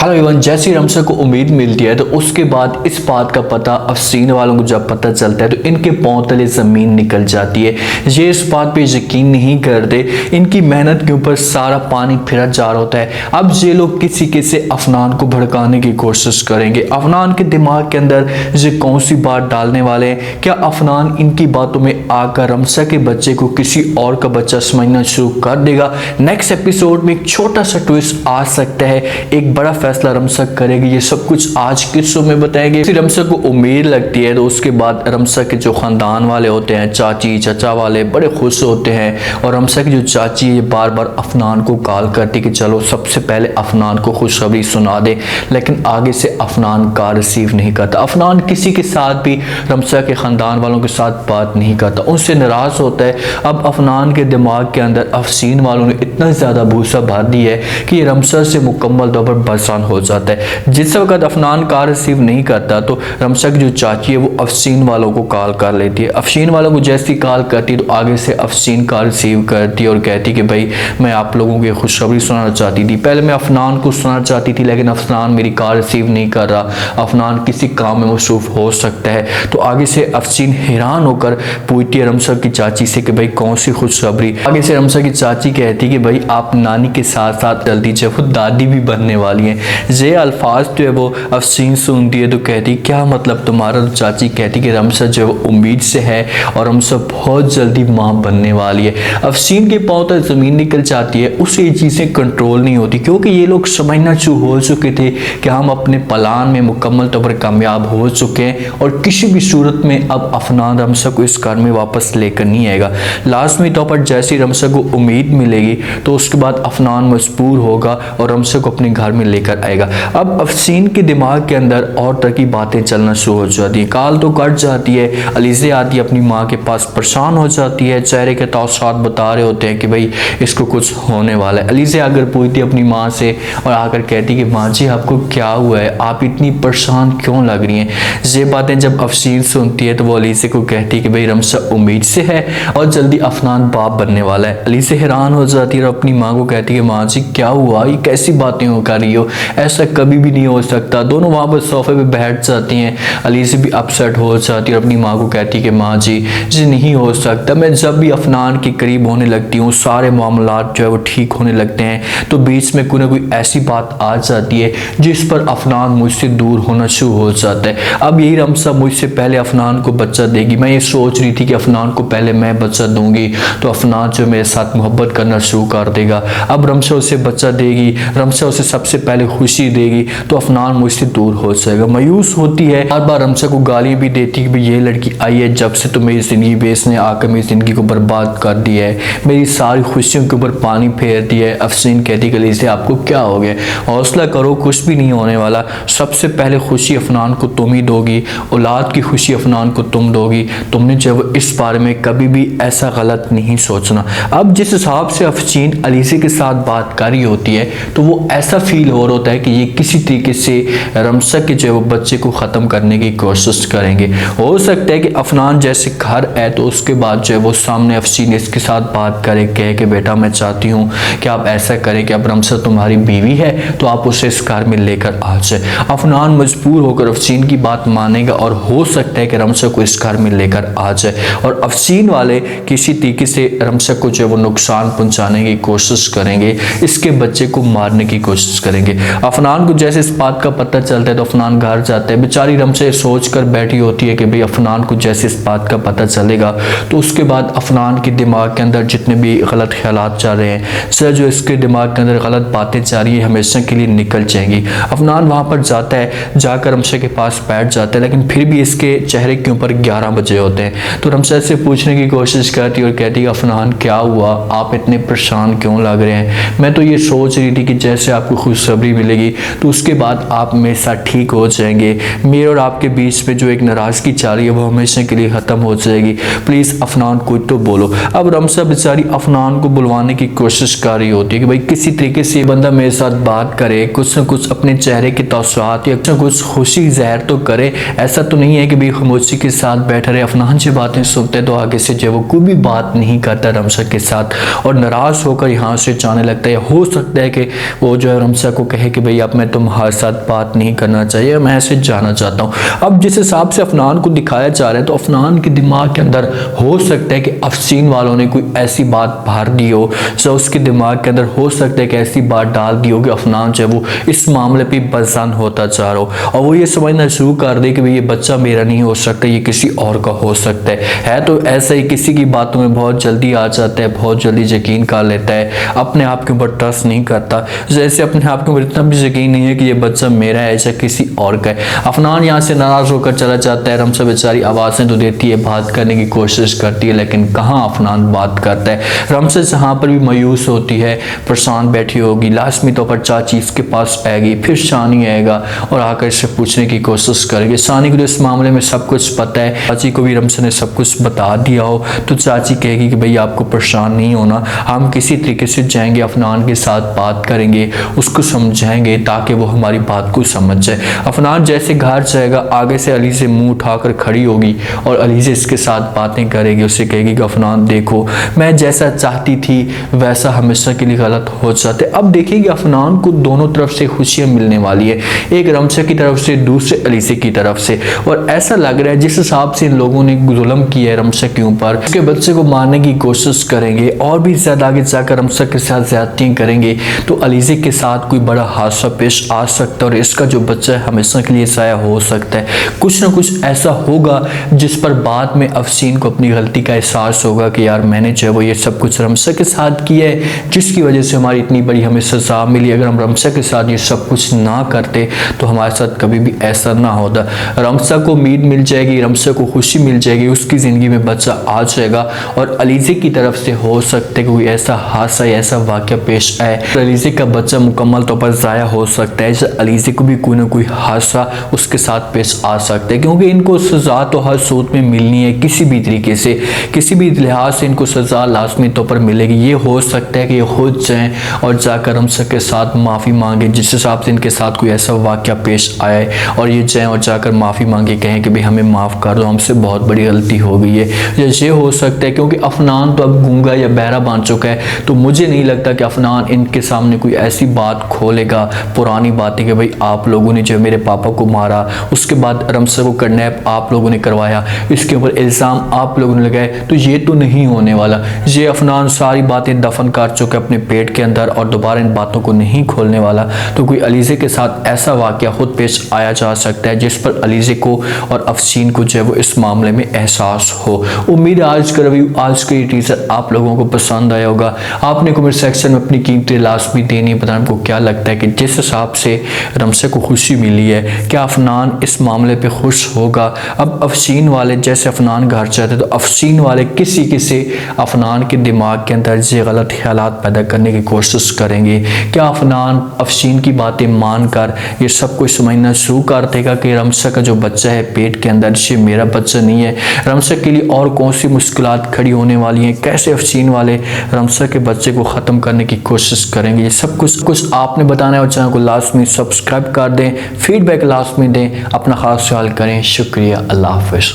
Hello एवं जैसी रमसा को उम्मीद मिलती है तो उसके बाद इस बात का पता अफसीन वालों को जब पता चलता है तो इनके पांव तले ज़मीन निकल जाती है। ये इस बात पे यकीन नहीं करते, इनकी मेहनत के ऊपर सारा पानी फिर जा रहा होता है। अब ये लोग किसी किसी अफनान को भड़काने की कोशिश करेंगे। अफनान के दिमाग के अंदर ये कौन सी बात डालने वाले हैं? क्या अफनान इनकी बातों में आकर रमसा के बच्चे को किसी और का बच्चा समझना शुरू कर देगा? नेक्स्ट एपिसोड में एक छोटा सा ट्विस्ट आ सकता है, एक बड़ा फैसला रमसा करेगी। ये सब कुछ आज के शो में बताएंगे। रमसा को उम्मीद लगती है तो उसके बाद रमसा के जो खानदान वाले होते हैं, चाची चाचा वाले, बड़े खुश होते हैं। और रमसा की जो चाची है ये बार बार अफनान को कॉल करती कि चलो सबसे पहले अफनान को खुशखबरी सुना दे, लेकिन आगे से अफनान का रिसीव नहीं करता। अफनान किसी के साथ भी रमसा के खानदान वालों के साथ बात नहीं करता, उनसे नाराज होता है। अब अफनान के दिमाग के अंदर अफसीन वालों ने इतना ज़्यादा भूसा भर दी है कि ये रमसा से मुकम्मल तौर पर परेशान हो जाता है। जिस वक्त अफनान कॉल रिसीव नहीं करता तो रमसा की जो चाची है वो अफसीन वालों को कॉल कर लेती है। अफसीन वालों को जैसी कॉल करती तो आगे से अफसीन कॉल रिसीव करती और कहती कि भाई मैं आप लोगों की खुशखबरी सुनाना चाहती थी। पहले मैं अफनान को सुनाना चाहती थी लेकिन अफनान मेरी कॉल रिसीव नहीं कर रहा, अफनान किसी काम में मसरूफ हो सकता है। तो आगे से अफसीन हैरान होकर पूछती है रमसा की चाची से कि भाई कौन सी खुशखबरी? आगे से रमसा की चाची कहती कि भाई आप नानी के साथ साथ जल्दी जो खुद दादी भी बनने वाली हैं। ये अल्फाज जो है वो अफसीन सुनती है तो कहती क्या मतलब तुम्हारा? तो चाची कहती कि रमसा जो है उम्मीद से है और रमसा बहुत जल्दी माँ बनने वाली है। अफसीन के पाँव तक ज़मीन निकल जाती है, उससे ये चीज़ें कंट्रोल नहीं होती क्योंकि ये लोग समझना शुरू हो चुके थे कि हम अपने प्लान में मुकम्मल तौर पर कामयाब हो चुके हैं और किसी भी सूरत में अब अफनान रमसा को इस घर में वापस लेकर नहीं आएगा। लाजमी तौर पर जैसी रमसा को उम्मीद मिलेगी तो उसके बाद अफनान मजबूर होगा और रमसा को अपने घर में लेकर आएगा। अब अफसीन के दिमाग के अंदर और तरह की बातें चलना शुरू हो जाती है। काल तो कट जाती है, अलीज़े आती है अपनी माँ के पास, परेशान हो जाती है, चेहरे के ताउसात बता रहे होते हैं कि भाई इसको कुछ होने वाला है। अलीज़े आकर पूछती है अपनी माँ से और आकर कहती कि माँ जी आपको क्या हुआ है, आप इतनी परेशान क्यों लग रही हैं? ये बातें जब अफसीन सुनती है तो वो अलीज़े को कहती है कि भाई रमसा उम्मीद से है और जल्दी अफनान बाप बनने वाला है। अलीज़े हैरान हो जाती है और अपनी माँ को कहती है माँ जी क्या हुआ, ये कैसी बातें हो कर रही हो, ऐसा कभी भी नहीं हो सकता। दोनों वहाँ पर सोफे पे बैठ जाती हैं। अलीज़े भी अपसेट हो जाती है और अपनी माँ को कहती है कि माँ जी ये नहीं हो सकता। मैं जब भी अफनान के करीब होने लगती हूँ सारे मामलात जो है वो ठीक होने लगते हैं, तो बीच में कोई ना कोई ऐसी बात आ जाती है जिस पर अफनान मुझसे दूर होना शुरू हो जाता है। अब यही रमसा मुझसे पहले अफनान को बच्चा देगी। मैं ये सोच रही थी कि अफनान को पहले मैं बच्चा दूंगी तो अफनान जो मेरे साथ मोहब्बत करना शुरू कर देगा। अब रमसा उसे बच्चा देगी, रमसा उसे सबसे पहले खुशी देगी तो अफनान मुझसे दूर हो जाएगा। मायूस होती है, बार बार रमसा को गाली भी देती कि भाई ये लड़की आई है जब से तो मेरी ज़िंदगी बेचने आकर मेरी ज़िंदगी को बर्बाद कर दिया है, मेरी सारी खुशियों के ऊपर पानी फेर दिया है। अफसीन कहती कि इसे आपको क्या हो गया, हौसला करो, कुछ भी नहीं होने वाला। सबसे पहले खुशी अफनान को तुम ही दोगी, औलाद की खुशी अफनान को तुम दोगी। तुमने जब इस बारे में कभी भी ऐसा गलत नहीं सोचना। अब जिस हिसाब से अफसीन अलीज़े के साथ बात कर रही होती है तो वो ऐसा फील हो रहा होता है कि ये किसी तरीके से रमसा के जो है वो बच्चे को ख़त्म करने की कोशिश करेंगे। हो सकता है कि अफनान जैसे घर है तो उसके बाद जो है वो सामने अफसीन इसके साथ बात करे, कहे कि बेटा मैं चाहती हूँ कि आप ऐसा करें कि अब रमसा तुम्हारी बीवी है तो आप उसे इस घर में लेकर आ जाए। अफनान मजबूर होकर अफसीन की बात मानेगा और हो सकता है कि रमसा को इस घर में लेकर आ जाए और अफसीन वाले किसी तरीके से रमसा को जो है वो नुकसान पहुँचाने की कोशिश करेंगे, इसके बच्चे को मारने की कोशिश करेंगे। अफनान को जैसे इस बात का पता चलता है तो अफनान घर जाता है। बेचारी रमसा सोच कर बैठी होती है कि भाई अफनान को जैसे इस बात का पता चलेगा तो उसके बाद अफनान के दिमाग के अंदर जितने भी गलत ख्यालात चल रहे हैं, सर जो इसके दिमाग के अंदर गलत बातें जा रही है हमेशा के लिए निकल जाएंगी। अफनान वहाँ पर जाता है, जाकर रमसा के पास बैठ जाता है, लेकिन फिर भी इसके चेहरे के ऊपर 11 बजे होते हैं। तो रमसा से पूछने की कोशिश करती है और कहती है अफनान क्या हुआ, आप इतने परेशान क्यों लग रहे हैं? मैं तो ये सोच रही थी कि जैसे आपको खुशखबरी मिलेगी तो उसके बाद आप मेरे साथ ठीक हो जाएंगे, मेरे और आपके बीच में जो एक नाराज़गी चल रही है वो हमेशा के लिए ख़त्म हो जाएगी। प्लीज़ अफनान कुछ तो बोलो। अब रमसा बेचारी अफनान को बुलवाने की कोशिश कर रही होती है कि भाई किसी तरीके से बंदा मेरे साथ बात करे, कुछ न कुछ अपने चेहरे के तासुरात या कुछ खुशी ज़ाहिर तो करे। ऐसा तो नहीं है कि भाई खामोशी के साथ बैठा रहे। अफनान से बातें सुनते तो आगे से जो वो कोई भी बात नहीं करता रमसा के साथ और नाराज़ होकर यहाँ से जाने लगता है। हो सकता है कि वो जो है रमसा को कहे कि भाई अब मैं तुम्हारे साथ बात नहीं करना चाहिए, मैं ऐसे जाना चाहता हूँ। अब जिस हिसाब से अफनान को दिखाया जा रहा है तो अफनान के दिमाग के अंदर हो सकता है कि अफसीन वालों ने कोई ऐसी बात भर दी हो, जो उसके दिमाग के अंदर हो सकता है कि ऐसी बात डाल दी हो कि अफनान जो है वो इस मामले पे बदज़न होता जा रहा हो और वो ये समझना शुरू कर दे कि भाई ये बच्चा मेरा नहीं हो सकता, ये किसी और का हो सकता है तो ऐसा ही किसी की बातों में बहुत जल्दी आ जाता है, बहुत जल्दी यकीन कर लेता है, अपने आप के ऊपर ट्रस्ट नहीं करता, जैसे अपने आप के ऊपर इतना भी यकीन नहीं है कि ये बच्चा मेरा है या किसी और का है। अफनान यहाँ से नाराज होकर चला जाता है। रमसा बेचारी आवाज़ें तो देती है, बात करने की कोशिश करती है, लेकिन कहाँ अफनान बात करता है। रमसा जहाँ पर भी मायूस होती है, परेशान बैठी होगी, लाजमी तौर पर चाची इसके पास आएगी, फिर शानी आएगा और आकर इससे पूछने की कोशिश करेगी। शानी को तो इस मामले में सब कुछ पता है, चाची को भी रमसा ने सब कुछ बता दिया हो तो चाची कहेगी कि भाई आपको परेशान नहीं होना, हम किसी तरीके से जाएंगे, अफनान के साथ बात करेंगे, उसको समझाएंगे ताकि वो हमारी बात को समझ जाए। अफनान जैसे घर जाएगा आगे से अली से मुंह उठाकर खड़ी होगी और अली से इसके साथ बातें करेगी, उससे कहेगी कि अफनान देखो मैं जैसा चाहती थी वैसा हमेशा के लिए गलत हो जाते। अब देखिए कि अफनान को दोनों तरफ से खुशियां मिलने वाली है, एक रमसा की तरफ से, दूसरे अलीसे की तरफ से। और ऐसा लग रहा है जिस हिसाब से इन लोगों ने जुल्म किया है रमसा के ऊपर, उसके बच्चे को मारने की कोशिश करेंगे और भी ज्यादा आगे जाकर रमसा के साथ ज्यादतियां करेंगे तो अलीसे के साथ कोई बड़ा हादसा पेश आ सकता है और इसका जो बच्चा है हमेशा के लिए ज़ाया हो सकता है। कुछ ना कुछ ऐसा होगा जिस पर बाद में अफसीन को अपनी गलती का एहसास होगा कि यार मैंने जो है वो ये सब कुछ रमसा के साथ किया है, जिसकी वजह से हमारी इतनी बड़ी हमें सज़ा मिली। अगर हम रमसा के साथ ये सब कुछ ना करते तो हमारे साथ कभी भी ऐसा ना होता। रमसा को उम्मीद मिल जाएगी, रमसा को खुशी मिल जाएगी, उसकी ज़िंदगी में बच्चा आ जाएगा और अलीज़े की तरफ से हो सकता है कोई ऐसा हादसा या ऐसा वाक़या पेश आए तो अलीज़े का बच्चा मुकम्मल तौर पर ज़ाया हो सकता है। अलीज़े को भी कोई ना कोई हादसा उसके साथ पेश आ सकता है, क्योंकि इनको सज़ा तो हर सूरत में मिलनी है, किसी भी तरीके से, किसी भी लिहाज से इनको सज़ा लाजमी तौर पर मिलेगी। ये हो सकता है कि ये खुद जाएँ और जाकर रमसा के साथ माफ़ी मांगे, जिस हिसाब से इनके साथ कोई ऐसा वाक़या पेश आए और ये जाएँ और जाकर माफ़ी मांगे, कहें कि भाई हमें माफ़ कर दो, हमसे बहुत बड़ी गलती हो गई है। ये हो सकता है क्योंकि अफनान तो अब गूंगा या बहरा बन चुका है, तो मुझे नहीं लगता कि अफनान इनके सामने कोई ऐसी बात खोलेगा, पुरानी बातें कि भाई आप लोगों ने जो मेरे पापा को मारा, उसके बाद रमसा को किडनैप आप लोगों ने करवाया, इसके ऊपर इल्ज़ाम आप लोगों ने लगाए, तो ये तो नहीं होने वाला। ये अफनान सारी बातें दफन कर चुका है अपने पेट के अंदर और दोबारा इन बातों को नहीं खोलने वाला। तो कोई अलीज़े के साथ ऐसा वाक़या खुद पेश आया जा सकता है जिस पर अलीज़े को और अफसीन को जो है वो इस मामले में एहसास हो। उम्मीद है आज का रिव्यू, आज का ये टीजर आप लोगों को पसंद आया होगा। आपने कमेंट सेक्शन में अपनी कीमती लाजमी देनी है, बताना आपको क्या लगता है कि जिस हिसाब से रमसा को खुशी मिली है, क्या अफनान इस मामले पे खुश होगा। अब अफसीन वाले जैसे अफनान घर चाहते तो अफसीन वाले किसी किसी अफनान के दिमाग के अंदर ये गलत ख्यालात पैदा करने की कोशिश करेंगे। क्या अफनान अफसीन की बातें मानकर ये सब कुछ समझना शुरू कर देगा कि रमसा का जो बच्चा है पेट के अंदर ये मेरा बच्चा नहीं है। रमसा के लिए और कौन सी मुश्किलात खड़ी होने वाली हैं, कैसे अफसीन वाले रमसा के बच्चे को ख़त्म करने की कोशिश करेंगे, ये सब कुछ आपने बताना है और चैनल को लाजमी सब्सक्राइब कर दें, फीडबैक लाजमी दें, अपना खास ख्याल करें। शुक्रिया, अल्लाह हाफ़िज़।